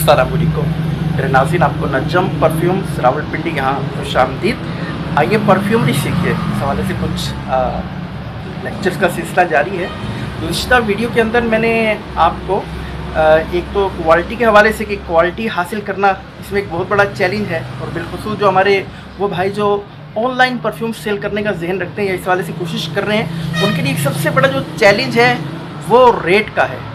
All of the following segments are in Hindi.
अस्सलाम वालेकुम मेरे नाज़रीन, आपको नजम परफ्यूम्स रावलपिंडी यहाँ खुशामदीद। आइए परफ्यूमरी सीखिए, इस हवाले से कुछ लेक्चर्स का सिलसिला जारी है। गुज़िश्ता वीडियो के अंदर मैंने आपको एक तो क्वालिटी के हवाले से कि क्वालिटी हासिल करना इसमें एक बहुत बड़ा चैलेंज है, और बिलखुसूस जो हमारे वो भाई जो ऑनलाइन परफ्यूम सेल करने का जहन रखते हैं या इस वाले से कोशिश कर रहे हैं, उनके लिए एक सबसे बड़ा जो चैलेंज है वो रेट का है।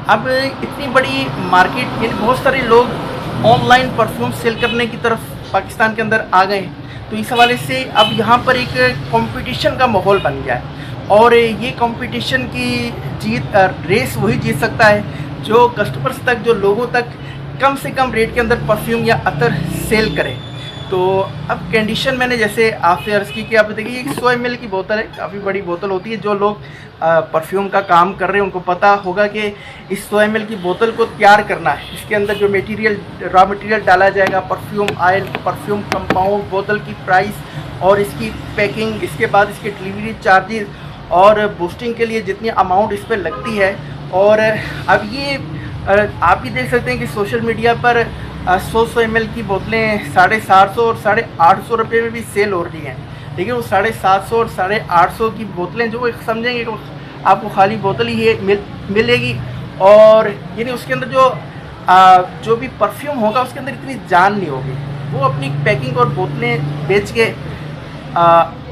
अब इतनी बड़ी मार्केट, यानी बहुत सारे लोग ऑनलाइन परफ्यूम सेल करने की तरफ पाकिस्तान के अंदर आ गए हैं, तो इस हवाले से अब यहाँ पर एक कंपटीशन का माहौल बन गया है। और ये कंपटीशन की रेस वही जीत सकता है जो कस्टमर्स तक, जो लोगों तक कम से कम रेट के अंदर परफ्यूम या अतर सेल करे। तो अब कंडीशन मैंने जैसे आपसे अर्ज़ की कि आप देखिए 100 ml की बोतल है, काफ़ी बड़ी बोतल होती है। जो लोग परफ्यूम का काम कर रहे हैं उनको पता होगा कि इस 100 ml की बोतल को तैयार करना है, इसके अंदर जो मटेरियल, रॉ मटेरियल डाला जाएगा, परफ्यूम ऑयल, परफ्यूम कंपाउंड, बोतल की प्राइस और इसकी पैकिंग, इसके बाद इसके डिलीवरी चार्जेस और बूस्टिंग के लिए जितनी अमाउंट इस पर लगती है। और अब ये आप भी देख सकते हैं कि सोशल मीडिया पर 100 ml की बोतलें 750 और 850 रुपये में भी सेल हो रही हैं। लेकिन वो 750 और 850 की बोतलें जो समझेंगे कि आपको खाली बोतल ही मिलेगी, और यानी उसके अंदर जो भी परफ्यूम होगा उसके अंदर इतनी जान नहीं होगी। वो अपनी पैकिंग और बोतलें बेच के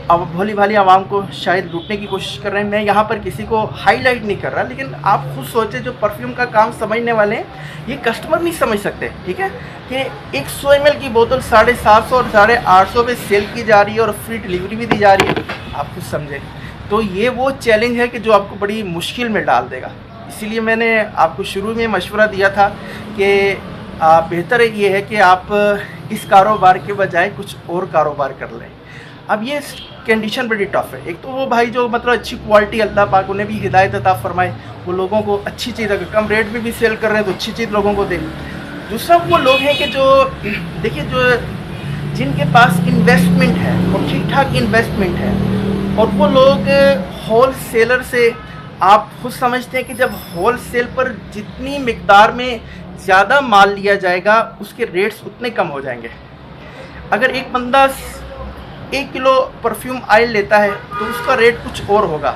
अब भोली भाली आवाम को शायद लूटने की कोशिश कर रहे हैं। मैं यहाँ पर किसी को हाईलाइट नहीं कर रहा, लेकिन आप खुद सोचें, जो परफ्यूम का काम समझने वाले हैं ये कस्टमर नहीं समझ सकते, ठीक है, कि 100 ml की बोतल 750 और 850 पे सेल की जा रही है और फ्री डिलीवरी भी दी जा रही है। आप खुद समझें, तो ये वो चैलेंज है कि जो आपको बड़ी मुश्किल में डाल देगा। इसीलिए मैंने आपको शुरू में मशवरा दिया था कि बेहतर ये है कि आप इस कारोबार के बजाय कुछ और कारोबार कर लें। अब ये कंडीशन बड़ी टफ है। एक तो वो भाई जो मतलब अच्छी क्वालिटी, अल्लाह पाक उन्हें भी हिदायत अता फरमाए, वो लोगों को अच्छी चीज़, अगर कम रेट में भी सेल कर रहे हैं तो अच्छी चीज़ लोगों को दें। दूसरा वो लोग हैं कि जो देखिए, जो जिनके पास इन्वेस्टमेंट है और ठीक ठाक इन्वेस्टमेंट है, और वो लोग होल सेलर से, आप खुद समझते हैं कि जब होल सेल पर जितनी मिकदार में ज़्यादा माल लिया जाएगा उसके रेट्स उतने कम हो जाएंगे। अगर एक बंदा 1 किलो परफ्यूम ऑयल लेता है तो उसका रेट कुछ और होगा,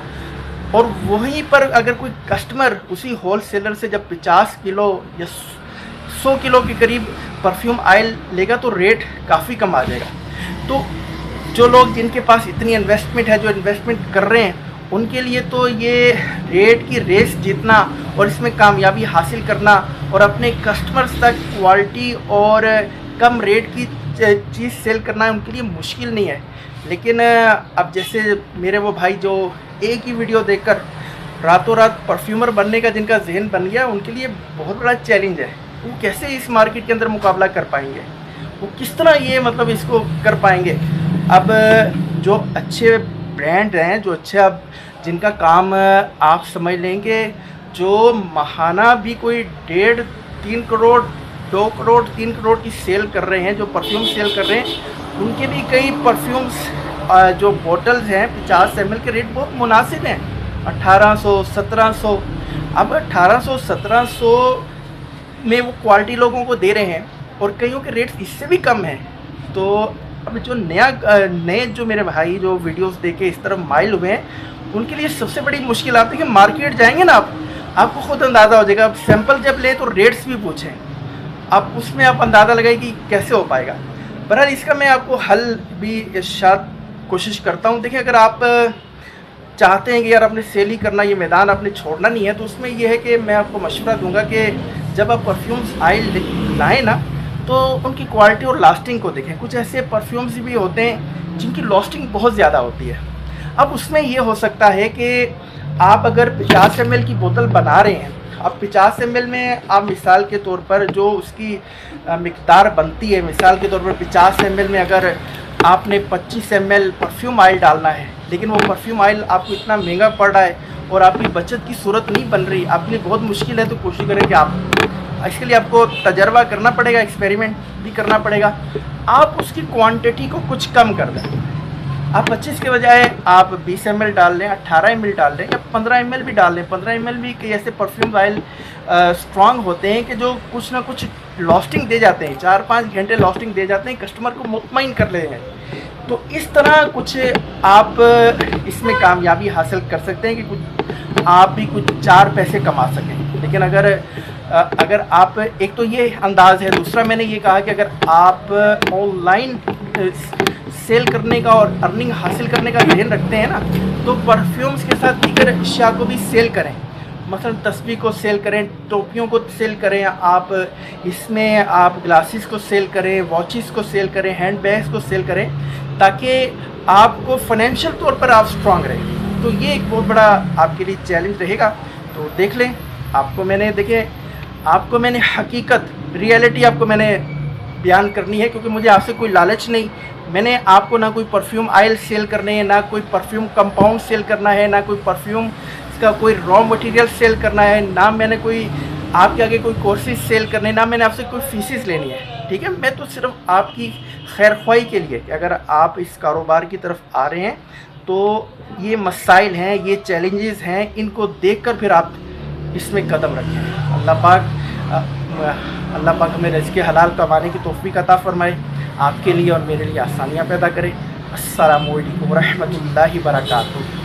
और वहीं पर अगर कोई कस्टमर उसी होल सेलर से जब 50 किलो या 100 किलो के करीब परफ्यूम ऑयल लेगा तो रेट काफ़ी कम आ जाएगा। तो जो लोग, जिनके पास इतनी इन्वेस्टमेंट है, जो इन्वेस्टमेंट कर रहे हैं, उनके लिए तो ये रेट की रेस जीतना और इसमें कामयाबी हासिल करना और अपने कस्टमर्स तक क्वालिटी और कम रेट की चीज़ सेल करना है, उनके लिए मुश्किल नहीं है। लेकिन अब जैसे मेरे वो भाई जो एक ही वीडियो देखकर रातों रात परफ्यूमर बनने का जिनका जहन बन गया, उनके लिए बहुत बड़ा चैलेंज है। वो कैसे इस मार्केट के अंदर मुकाबला कर पाएंगे, वो किस तरह ये मतलब इसको कर पाएंगे। अब जो अच्छे ब्रांड हैं, जो अच्छे, अब जिनका काम आप समझ लेंगे, जो महाना भी कोई 1.5, 3 करोड़, 2 करोड़, 3 करोड़ की सेल कर रहे हैं, जो परफ्यूम सेल कर रहे हैं, उनके भी कई परफ्यूम्स जो बॉटल्स हैं 50 ml के रेट बहुत मुनासिब हैं, 1800, 1700। अब 1800, 1700 में वो क्वालिटी लोगों को दे रहे हैं और कईयों के रेट्स इससे भी कम हैं। तो अब जो नए जो मेरे भाई जो वीडियोस देखे इस तरफ माइल हुए हैं, उनके लिए सबसे बड़ी मुश्किल आती है कि मार्केट जाएंगे ना, आपको खुद अंदाज़ा हो जाएगा। आप सैंपल जब ले तो रेट्स भी पूछें, आप उसमें आप अंदाज़ा लगाए कि कैसे हो पाएगा। बहरहाल इसका मैं आपको हल भी इरशाद कोशिश करता हूँ। देखिए, अगर आप चाहते हैं कि यार आपने सेल ही करना, ये मैदान आपने छोड़ना नहीं है, तो उसमें यह है कि मैं आपको मशवरा दूंगा कि जब आप परफ्यूम्स ऑयल लाएँ ना, तो उनकी क्वालिटी और लास्टिंग को देखें। कुछ ऐसे परफ्यूम्स भी होते हैं जिनकी लास्टिंग बहुत ज़्यादा होती है। अब उसमें ये हो सकता है कि आप अगर 50 ml की बोतल बना रहे हैं, अब 50 ml में आप मिसाल के तौर पर जो उसकी मिकदार बनती है, मिसाल के तौर पर 50 ml में अगर आपने 25 ml परफ्यूम ऑयल डालना है, लेकिन वो परफ्यूम ऑयल आपको इतना महंगा पड़ रहा है और आपकी बचत की सूरत नहीं बन रही, आपके लिए बहुत मुश्किल है, तो कोशिश करें कि आप, इसके लिए आपको तजर्बा करना पड़ेगा, एक्सपेरिमेंट भी करना पड़ेगा। आप उसकी क्वांटिटी को कुछ कम कर दें। आप 25 के बजाय आप 20 ml डाल लें, 18 ml डाल लें या 15 ml भी डाल लें। 15 ml भी कई ऐसे परफ्यूम ऑयल स्ट्रॉन्ग होते हैं कि जो कुछ ना कुछ लॉस्टिंग दे जाते हैं, 4-5 घंटे लॉस्टिंग दे जाते हैं, कस्टमर को मुतमईन कर लेते हैं। तो इस तरह कुछ आप इसमें कामयाबी हासिल कर सकते हैं कि कुछ आप भी कुछ 4 पैसे कमा सकें। लेकिन अगर आप, एक तो ये अंदाज़ है, दूसरा मैंने ये कहा कि अगर आप ऑनलाइन सेल करने का और अर्निंग हासिल करने का ध्यान रखते हैं ना, तो परफ्यूम्स के साथ दीगर अशिया को भी सेल करें। मसलन तस्बीह को सेल करें, टोपियों को सेल करें, आप इसमें आप ग्लासेस को सेल करें, वॉचेस को सेल करें, हैंड बैग्स को सेल करें, ताकि आपको फाइनेंशियल तौर पर आप स्ट्रांग रहें। तो ये एक बहुत बड़ा आपके लिए चैलेंज रहेगा। तो देख लें, आपको मैंने हकीकत, रियलिटी आपको मैंने बयान करनी है, क्योंकि मुझे आपसे कोई लालच नहीं। मैंने आपको ना कोई परफ्यूम ऑयल सेल करने है, ना कोई परफ्यूम कंपाउंड सेल करना है, ना कोई परफ्यूम का कोई रॉ मटेरियल सेल करना है, ना मैंने कोई आपके आगे कोई कोर्सेज सेल करने, ना मैंने आपसे कोई फीसेस लेनी है। ठीक है, मैं तो सिर्फ आपकी खैर ख्वाही के लिए कि अगर आप इस कारोबार की तरफ आ रहे हैं तो ये मसाइल हैं, ये चैलेंजेस हैं, इनको देखकर फिर आप इसमें कदम रखें। अल्लाह पाक हमें रिज़्क़ हलाल कमाने की तौफ़ीक़ अता फ़रमाए, आपके लिए और मेरे लिए आसानियाँ पैदा करे। अस्सलामु अलैकुम व रहमतुल्लाहि व बरकातुहू।